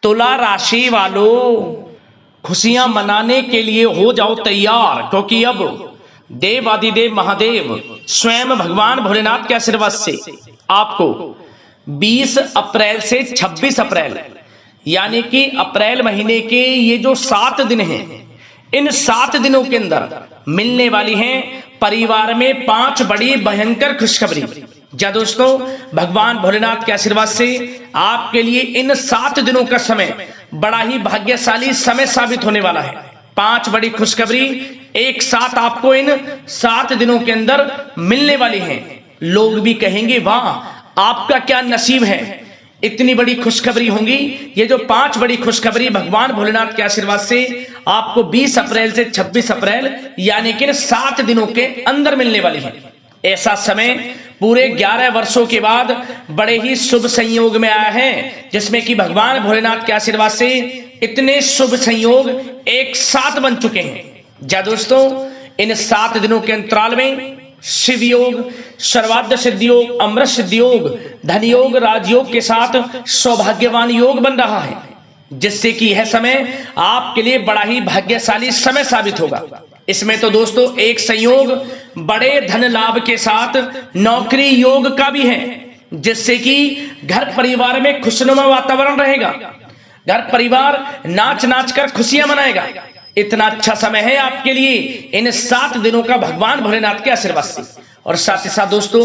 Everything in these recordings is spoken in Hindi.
तुला राशि वालों, खुशियां मनाने के लिए हो जाओ तैयार, क्योंकि अब देवादिदेव महादेव स्वयं भगवान भोलेनाथ के आशीर्वाद से आपको 20 अप्रैल से 26 अप्रैल यानी कि अप्रैल महीने के ये जो 7 दिन हैं, इन 7 दिनों के अंदर मिलने वाली हैं परिवार में 5 बड़ी भयंकर खुशखबरी। जा दोस्तों, भगवान भोलेनाथ के आशीर्वाद से आपके लिए इन 7 दिनों का समय बड़ा ही भाग्यशाली समय साबित होने वाला है। 5 बड़ी खुशखबरी एक साथ आपको इन 7 दिनों के अंदर मिलने वाली हैं। लोग भी कहेंगे वाह आपका क्या नसीब है, इतनी बड़ी खुशखबरी होंगी। ये जो 5 बड़ी खुशखबरी भगवान भोलेनाथ के आशीर्वाद से आपको 20 अप्रैल से 26 अप्रैल यानी कि 7 दिनों के अंदर मिलने वाली है। ऐसा समय पूरे 11 वर्षों के बाद बड़े ही शुभ संयोग में आया है, जिसमें कि भगवान भोलेनाथ के आशीर्वाद से इतने शुभ संयोग एक साथ बन चुके हैं। जा दोस्तों, इन 7 दिनों के अंतराल में शिव योग, सर्वाद्य सिद्धि योग, अमृत सिद्धि योग, धन योग, राजयोग के साथ सौभाग्यवान योग बन रहा है, जिससे कि यह समय आपके लिए बड़ा ही भाग्यशाली समय साबित होगा। इसमें तो दोस्तों एक संयोग बड़े धन लाभ के साथ नौकरी योग का भी है, जिससे कि घर परिवार में खुशनुमा वातावरण रहेगा, घर परिवार नाच नाच कर खुशियां मनाएगा। इतना अच्छा समय है आपके लिए इन 7 दिनों का भगवान भोलेनाथ के आशीर्वाद से। और साथ ही साथ दोस्तों,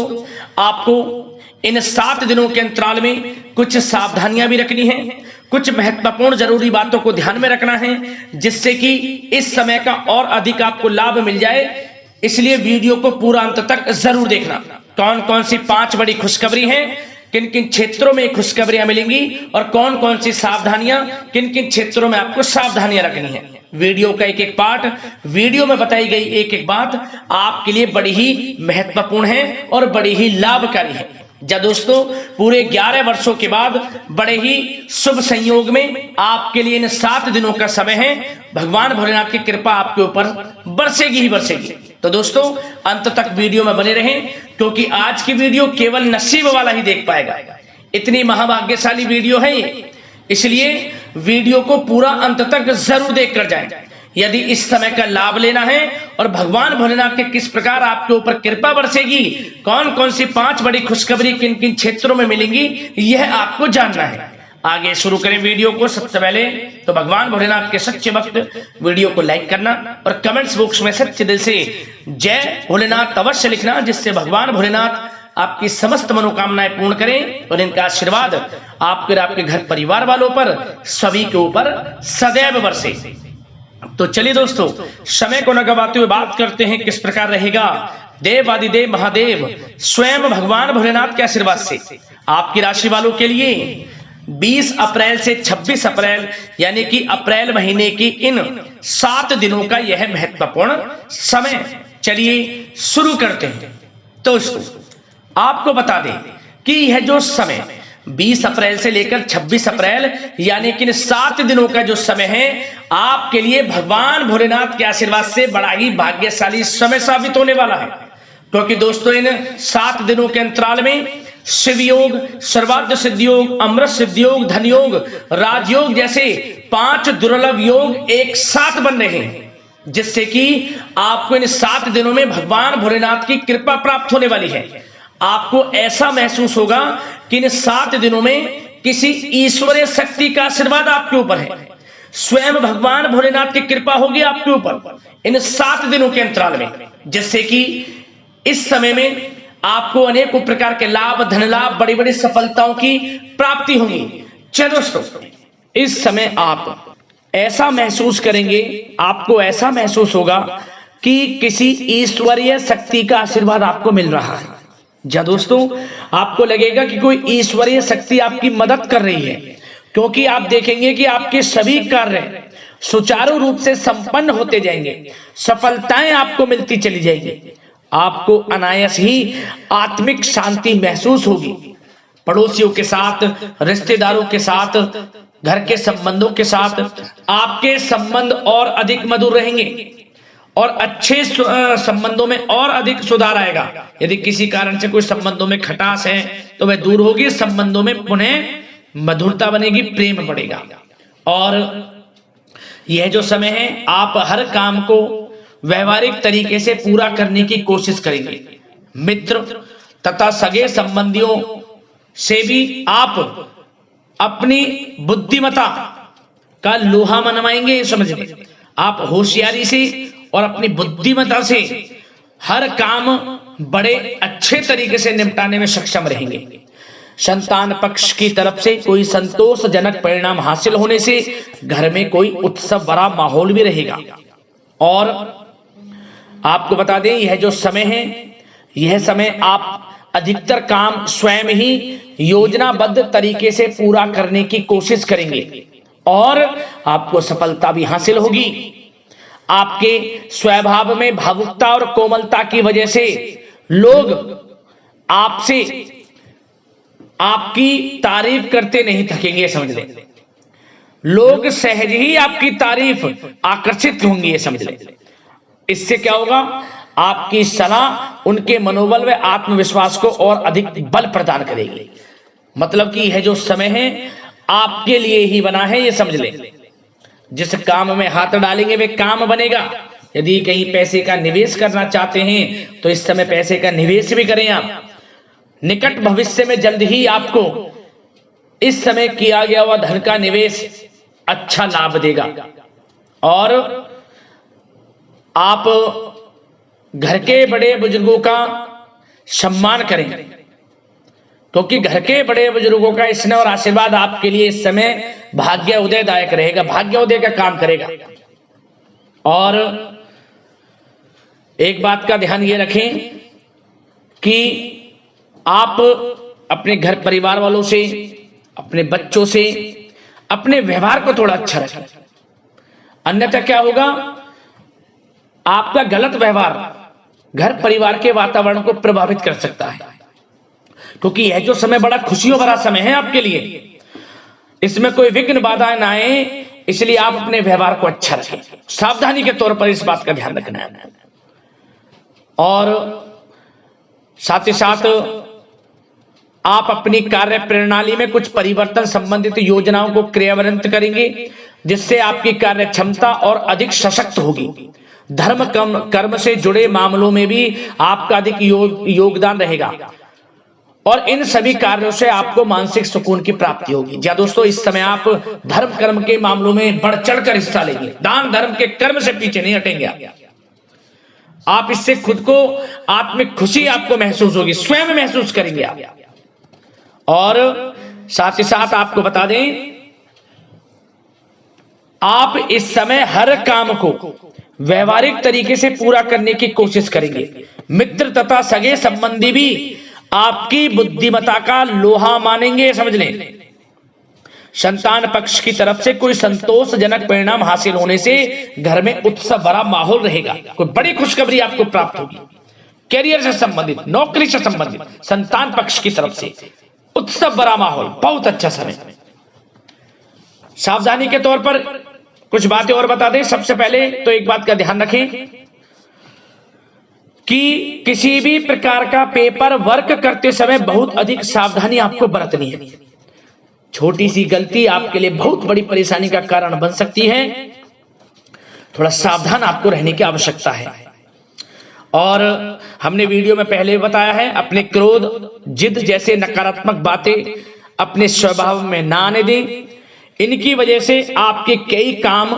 आपको इन 7 दिनों के अंतराल में कुछ सावधानियां भी रखनी है, कुछ महत्वपूर्ण जरूरी बातों को ध्यान में रखना है, जिससे कि इस समय का और अधिक आपको लाभ मिल जाए। इसलिए वीडियो को पूरा अंत तक जरूर देखना। कौन कौन सी 5 बड़ी खुशखबरी हैं, किन किन क्षेत्रों में खुशखबरियां मिलेंगी और कौन कौन सी सावधानियां, किन किन क्षेत्रों में आपको सावधानियां रखनी है। वीडियो का एक एक पार्ट, वीडियो में बताई गई एक एक बात आपके लिए बड़ी ही महत्वपूर्ण है और बड़ी ही लाभकारी है। जा दोस्तों, पूरे 11 वर्षों के बाद बड़े ही शुभ संयोग में आपके लिए इन 7 दिनों का समय है। भगवान भोलेनाथ की कृपा आपके ऊपर बरसेगी ही बरसेगी। तो दोस्तों, अंत तक वीडियो में बने रहें, क्योंकि आज की वीडियो केवल नसीब वाला ही देख पाएगा। इतनी महाभाग्यशाली वीडियो है ये, इसलिए वीडियो को पूरा अंत तक जरूर देख कर जाएं। यदि इस समय का लाभ लेना है और भगवान भोलेनाथ के किस प्रकार आपके ऊपर कृपा बरसेगी, कौन कौन सी 5 बड़ी खुशखबरी किन किन क्षेत्रों में मिलेंगी, यह आपको जानना है। आगे शुरू करें वीडियो को। सबसे पहले तो भगवान भोलेनाथ के सच्चे भक्त वीडियो को लाइक करना और कमेंट्स बॉक्स में सच्चे दिल से जय भोलेनाथ अवश्य लिखना, जिससे भगवान भोलेनाथ आपकी समस्त मनोकामनाएं पूर्ण करें और इनका आशीर्वाद आपके आपके घर परिवार वालों पर सभी के ऊपर सदैव बरसे। तो चलिए दोस्तों, समय को न गवाते हुए बात करते हैं किस प्रकार रहेगा देवादिदेव महादेव स्वयं भगवान भोलेनाथ के आशीर्वाद से आपकी राशि वालों के लिए 20 अप्रैल से 26 अप्रैल यानी कि अप्रैल महीने की इन 7 दिनों का यह महत्वपूर्ण समय। चलिए शुरू करते हैं। दोस्तों, आपको बता दें कि यह जो समय 20 अप्रैल से लेकर 26 अप्रैल यानी कि 7 दिनों का जो समय है आपके लिए भगवान भोलेनाथ के आशीर्वाद से बड़ा ही भाग्यशाली समय साबित होने वाला है। क्योंकि दोस्तों, इन 7 दिनों के अंतराल में शिव योग, सर्वाद्य सिद्धि योग, अमृत सिद्धि योग, धन योग, राजयोग जैसे 5 दुर्लभ योग एक साथ बन रहे हैं, जिससे कि आपको इन 7 दिनों में भगवान भोलेनाथ की कृपा प्राप्त होने वाली है। आपको ऐसा महसूस होगा कि इन 7 दिनों में किसी ईश्वरीय शक्ति का आशीर्वाद आपके ऊपर है। स्वयं भगवान भोलेनाथ की कृपा होगी आपके ऊपर इन 7 दिनों के अंतराल में, जिससे कि इस समय में आपको अनेकों प्रकार के लाभ, धन लाभ, बड़ी बड़ी सफलताओं की प्राप्ति होगी। चलिए दोस्तों, इस समय आप ऐसा महसूस करेंगे, आपको ऐसा महसूस होगा कि किसी ईश्वरीय शक्ति का आशीर्वाद आपको मिल रहा है। जा दोस्तों, आपको लगेगा कि कोई ईश्वरीय शक्ति आपकी मदद कर रही है, क्योंकि आप देखेंगे कि आपके सभी कार्य सुचारू रूप से संपन्न होते जाएंगे, सफलताएं आपको मिलती चली जाएंगी। आपको अनायास ही आत्मिक शांति महसूस होगी। पड़ोसियों के साथ, रिश्तेदारों के साथ, घर के संबंधों के साथ आपके संबंध और अधिक मधुर रहेंगे और अच्छे संबंधों में और अधिक सुधार आएगा। यदि किसी कारण से कोई संबंधों में खटास है तो वह दूर होगी, संबंधों में पुनः मधुरता बनेगी, प्रेम बढ़ेगा। और यह जो समय है आप हर काम को व्यवहारिक तरीके से पूरा करने की कोशिश करेंगे। मित्र तथा सगे संबंधियों से भी आप अपनी बुद्धिमत्ता का लोहा मनवाएंगे। समझिए, आप होशियारी से और अपनी बुद्धिमत्ता से हर काम बड़े अच्छे तरीके से निपटाने में सक्षम रहेंगे। संतान पक्ष की तरफ से कोई संतोषजनक परिणाम हासिल होने से घर में कोई उत्सव भरा माहौल भी रहेगा। और आपको बता दें, यह जो समय है, यह समय आप अधिकतर काम स्वयं ही योजनाबद्ध तरीके से पूरा करने की कोशिश करेंगे और आपको सफलता भी हासिल होगी। आपके स्वभाव में भावुकता और कोमलता की वजह से लोग आपसे आपकी तारीफ करते नहीं थकेंगे। समझ लें, लोग सहज ही आपकी तारीफ आकर्षित होंगे, ये समझ लें। इससे क्या होगा, आपकी सलाह उनके मनोबल व आत्मविश्वास को और अधिक बल प्रदान करेगी। मतलब कि यह जो समय है आपके लिए ही बना है, ये समझ लें। जिस काम में हाथ डालेंगे वे काम बनेगा। यदि कहीं पैसे का निवेश करना चाहते हैं तो इस समय पैसे का निवेश भी करें आप। निकट भविष्य में जल्द ही आपको इस समय किया गया हुआ धन का निवेश अच्छा लाभ देगा। और आप घर के बड़े बुजुर्गों का सम्मान करें, क्योंकि घर के बड़े बुजुर्गों का स्नेह और आशीर्वाद आपके लिए इस समय भाग्य उदयदायक रहेगा, भाग्य उदय का काम करेगा। और एक बात का ध्यान ये रखें कि आप अपने घर परिवार वालों से, अपने बच्चों से अपने व्यवहार को थोड़ा अच्छा रखें। अन्यथा क्या होगा, आपका गलत व्यवहार घर परिवार के वातावरण को प्रभावित कर सकता है। क्योंकि यह जो समय बड़ा खुशियों भरा समय है आपके लिए, इसमें कोई विघ्न बाधा ना आए, इसलिए आप अपने व्यवहार को अच्छा रखें। सावधानी के तौर पर इस बात का ध्यान रखना है। और साथ ही साथ आप अपनी कार्य प्रणाली में कुछ परिवर्तन संबंधित योजनाओं को क्रियान्वित करेंगे, जिससे आपकी कार्य क्षमता और अधिक सशक्त होगी। धर्म कर्म से जुड़े मामलों में भी आपका अधिक योगदान रहेगा और इन सभी कार्यों से आपको मानसिक सुकून की प्राप्ति होगी। जी दोस्तों, इस समय आप धर्म कर्म के मामलों में बढ़ चढ़कर हिस्सा लेंगे। दान धर्म के कर्म से पीछे नहीं हटेंगे आप। इससे खुद को आत्मिक खुशी आपको महसूस होगी, स्वयं महसूस करेंगे आप। और साथ ही साथ आपको बता दें, आप इस समय हर काम को व्यवहारिक तरीके से पूरा करने की कोशिश करेंगे। मित्र तथा सगे संबंधी भी आपकी बुद्धिमत्ता का लोहा मानेंगे। समझ लें, संतान पक्ष की तरफ से कोई संतोषजनक परिणाम हासिल होने से घर में उत्सव भरा माहौल रहेगा। कोई बड़ी खुशखबरी आपको प्राप्त होगी। कैरियर से संबंधित, नौकरी से संबंधित, संतान पक्ष की तरफ से उत्सव भरा माहौल, बहुत अच्छा समय। सावधानी के तौर पर कुछ बातें और बता दें। सबसे पहले तो एक बात का ध्यान रखें कि किसी भी प्रकार का पेपर वर्क करते समय बहुत अधिक सावधानी आपको बरतनी है। छोटी सी गलती आपके लिए बहुत बड़ी परेशानी का कारण बन सकती है। थोड़ा सावधान आपको रहने की आवश्यकता है। और हमने वीडियो में पहले बताया है, अपने क्रोध, जिद जैसे नकारात्मक बातें अपने स्वभाव में ना आने दें। इनकी वजह से आपके कई काम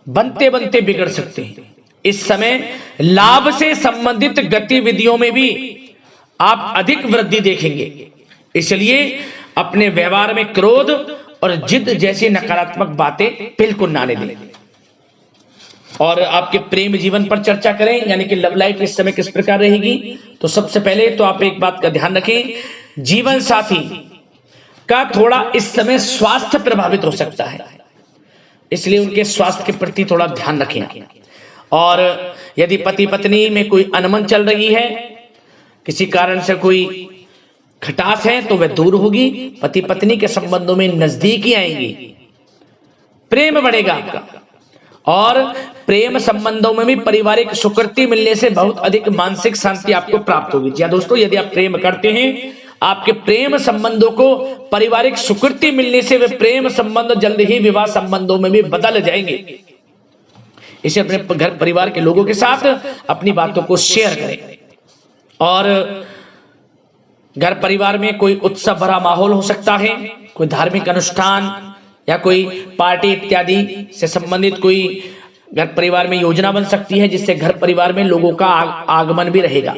बनते बनते बिगड़ सकते हैं। इस समय लाभ से संबंधित गतिविधियों में भी आप अधिक वृद्धि देखेंगे, इसलिए अपने व्यवहार में क्रोध और जिद जैसी नकारात्मक बातें बिल्कुल ना आने दें। और आपके प्रेम जीवन पर चर्चा करें, यानी कि लव लाइफ इस समय किस प्रकार रहेगी। तो सबसे पहले तो आप एक बात का ध्यान रखें, जीवन साथी का थोड़ा इस समय स्वास्थ्य प्रभावित हो सकता है, इसलिए उनके स्वास्थ्य के प्रति थोड़ा ध्यान रखें। और यदि पति पत्नी में कोई अनबन चल रही है, किसी कारण से कोई खटास है, तो वह दूर होगी। पति पत्नी के संबंधों में नजदीकी आएंगी, प्रेम बढ़ेगा आपका। और प्रेम संबंधों में भी पारिवारिक स्वीकृति मिलने से बहुत अधिक मानसिक शांति आपको प्राप्त होगी। जी दोस्तों, यदि आप प्रेम करते हैं आपके प्रेम संबंधों को पारिवारिक स्वीकृति मिलने से वे प्रेम संबंध जल्द ही विवाह संबंधों में भी बदल जाएंगे। इसे अपने घर परिवार के लोगों के साथ अपनी बातों को शेयर करें। और घर परिवार में कोई उत्सव भरा माहौल हो सकता है, कोई धार्मिक अनुष्ठान या कोई पार्टी इत्यादि से संबंधित कोई घर परिवार में योजना बन सकती है, जिससे घर परिवार में लोगों का आगमन भी रहेगा।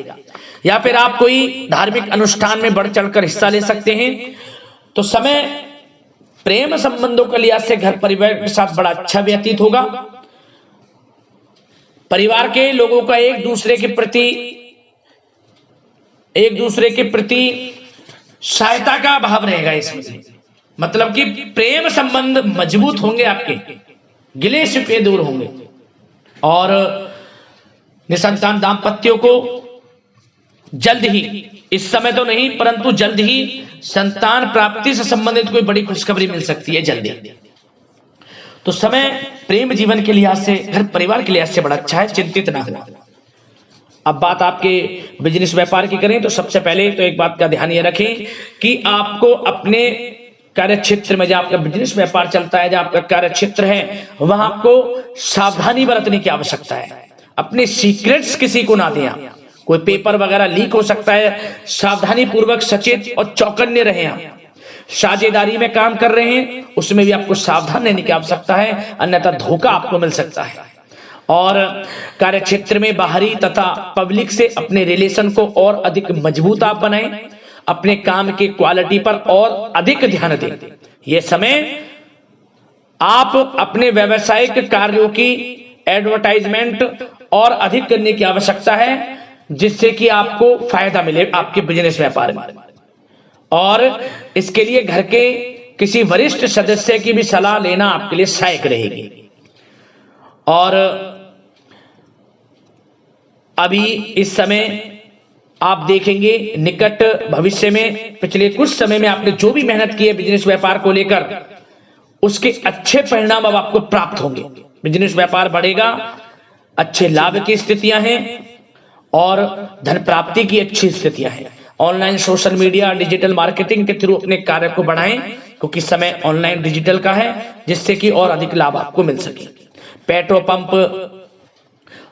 या फिर आप कोई धार्मिक अनुष्ठान में बढ़ चढ़कर हिस्सा ले सकते हैं। तो समय प्रेम संबंधों के लिहाज से घर परिवार के साथ बड़ा अच्छा व्यतीत होगा। परिवार के लोगों का एक दूसरे के प्रति सहायता का भाव रहेगा इसमें, मतलब कि प्रेम संबंध मजबूत होंगे, आपके गिले शिकवे दूर होंगे। और निसंतान दाम्पत्यों को जल्द ही, इस समय तो नहीं परंतु जल्द ही संतान प्राप्ति से संबंधित कोई बड़ी खुशखबरी मिल सकती है जल्दी। तो समय प्रेम जीवन के लिहाज से, घर परिवार के लिहाज से बड़ा अच्छा है, चिंतित ना हो। अब बात आपके बिजनेस व्यापार की करें तो सबसे पहले तो एक बात का ध्यान ये रखें कि आपको अपने कार्य क्षेत्र में, जहां आपका बिजनेस व्यापार चलता है, जहां आपका कार्य क्षेत्र है, वहां आपको सावधानी बरतने की आवश्यकता है। अपने सीक्रेट्स किसी को ना दें आप। कोई पेपर वगैरह लीक हो सकता है, सावधानी पूर्वक सचेत और चौकन्ने रहें आप। साझेदारी में काम कर रहे हैं उसमें भी आपको सावधान रहने की आवश्यकता है, अन्यथा धोखा आपको मिल सकता है। और कार्य क्षेत्र में बाहरी तथा पब्लिक से अपने रिलेशन को और अधिक मजबूत आप बनाएं। अपने काम की क्वालिटी पर और अधिक ध्यान दें। यह समय आप अपने व्यावसायिक कार्यों की एडवर्टाइजमेंट और अधिक करने की आवश्यकता है, जिससे कि आपको फायदा मिले आपके बिजनेस व्यापार में। और इसके लिए घर के किसी वरिष्ठ सदस्य की भी सलाह लेना आपके लिए सहायक रहेगी। और अभी इस समय आप देखेंगे निकट भविष्य में, पिछले कुछ समय में आपने जो भी मेहनत की है बिजनेस व्यापार को लेकर, उसके अच्छे परिणाम अब आपको प्राप्त होंगे। बिजनेस व्यापार बढ़ेगा, अच्छे लाभ की स्थितियां हैं और धन प्राप्ति की अच्छी स्थितियां हैं। Online social media digital marketing के थ्रू अपने कार्य को बढ़ाएं, क्योंकि समय ऑनलाइन डिजिटल का है, जिससे कि और अधिक लाभ आपको मिल सके। पेट्रोल पंप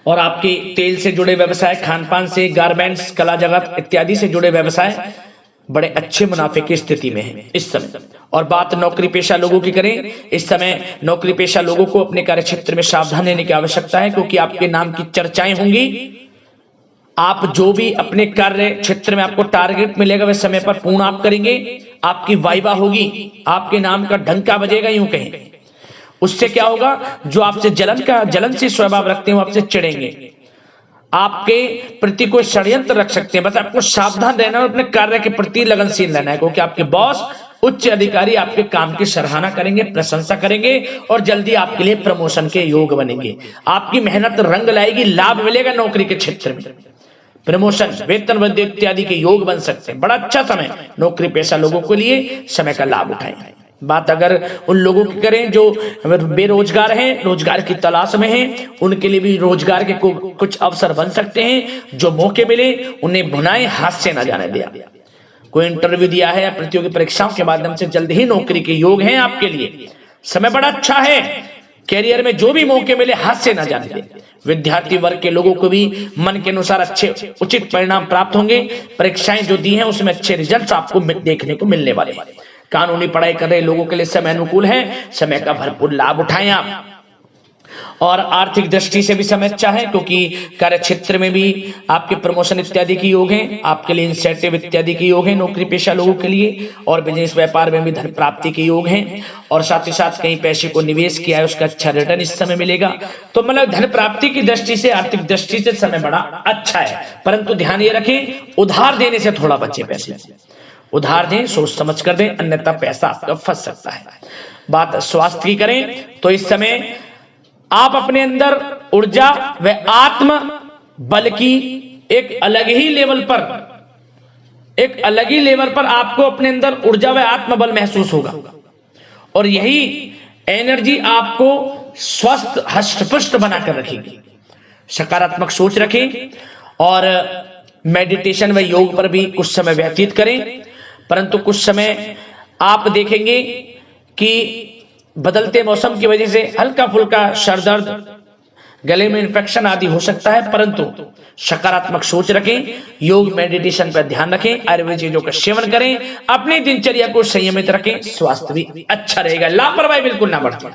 और आपके तेल से जुड़े व्यवसाय, खान पान से, गारमेंट्स, कला जगत इत्यादि से जुड़े व्यवसाय बड़े अच्छे मुनाफे की स्थिति में है इस समय। और बात नौकरी पेशा लोगों की करें, इस समय नौकरी पेशा लोगों को अपने कार्य क्षेत्र में सावधान रहने की आवश्यकता है, क्योंकि आपके नाम की चर्चाएं होंगी। आप जो भी अपने कार्य क्षेत्र में आपको टारगेट मिलेगा वह समय पर पूर्ण आप करेंगे। आपकी वाइवा होगी, आपके नाम का डंका बजेगा, यूं कहें। उससे क्या होगा, जो आपसे जलनशील स्वभाव रखते हैं वो आपसे चिढ़ेंगे, आपके प्रति कोई षड्यंत्र रख सकते हैं। बस आपको सावधान रहना और अपने कार्य के प्रति लगनशील रहना है, क्योंकि आपके बॉस, उच्च अधिकारी आपके काम की सराहना करेंगे, प्रशंसा करेंगे और जल्दी आपके लिए प्रमोशन के योग बनेंगे। आपकी मेहनत रंग लाएगी, लाभ मिलेगा नौकरी के क्षेत्र में, प्रमोशन, वेतन वृद्धि इत्यादि के योग बन सकते हैं। बड़ा अच्छा समय नौकरी पेशा लोगों के लिए, समय का लाभ उठाएं। बात अगर उन लोगों की करें जो बेरोजगार हैं, रोजगार की तलाश में हैं, उनके लिए भी रोजगार के कुछ अवसर बन सकते हैं। जो मौके मिले उन्हें भुनाएं, हाथ से ना जाने दिया। कोई इंटरव्यू दिया है या प्रतियोगी परीक्षाओं के माध्यम से जल्द ही नौकरी के योग हैं आपके लिए। समय बड़ा अच्छा है, कैरियर में जो भी मौके मिले हाथ से ना जाने दें। विद्यार्थी वर्ग के लोगों को भी मन के अनुसार अच्छे उचित परिणाम प्राप्त होंगे। परीक्षाएं जो दी हैं उसमें अच्छे रिजल्ट आपको देखने को मिलने वाले हैं। कानूनी पढ़ाई कर रहे लोगों के लिए समय अनुकूल है, समय का भरपूर लाभ उठाएं आप। और आर्थिक दृष्टि से भी समय अच्छा है, क्योंकि कार्य क्षेत्र में भी आपके प्रमोशन इत्यादि के योग हैं, आपके लिए इंसेंटिव इत्यादि के योग हैं नौकरी पेशा लोगों के लिए। और बिजनेस व्यापार में भी धन प्राप्ति के योग हैं, और साथ ही साथ कहीं पैसे को निवेश किया है उसका अच्छा रिटर्न इस समय मिलेगा। तो मतलब धन प्राप्ति की दृष्टि से, आर्थिक दृष्टि से समय बड़ा अच्छा है। परंतु ध्यान ये रखें, उधार देने से थोड़ा बचे। पैसे उधार दें, सोच समझ कर दें, अन्यथा पैसा आपका फंस सकता है। बात स्वास्थ्य की करें तो इस समय आप अपने अंदर ऊर्जा व आत्म बल की एक अलग ही लेवल पर आपको अपने अंदर ऊर्जा व आत्म बल महसूस होगा। और यही एनर्जी आपको स्वस्थ हष्ट-पुष्ट बनाकर रखेगी। सकारात्मक सोच रखें और मेडिटेशन व योग पर भी कुछ समय व्यतीत करें। परंतु कुछ समय आप देखेंगे कि बदलते मौसम की वजह से हल्का फुल्का सर दर्द, गले में इन्फेक्शन आदि हो सकता है, परंतु सकारात्मक सोच रखें, योग मेडिटेशन पर ध्यान रखें, आयुर्वेद चीजों का सेवन करें, अपनी दिनचर्या को संयमित रखें, स्वास्थ्य भी अच्छा रहेगा। लापरवाही बिल्कुल ना बरतें।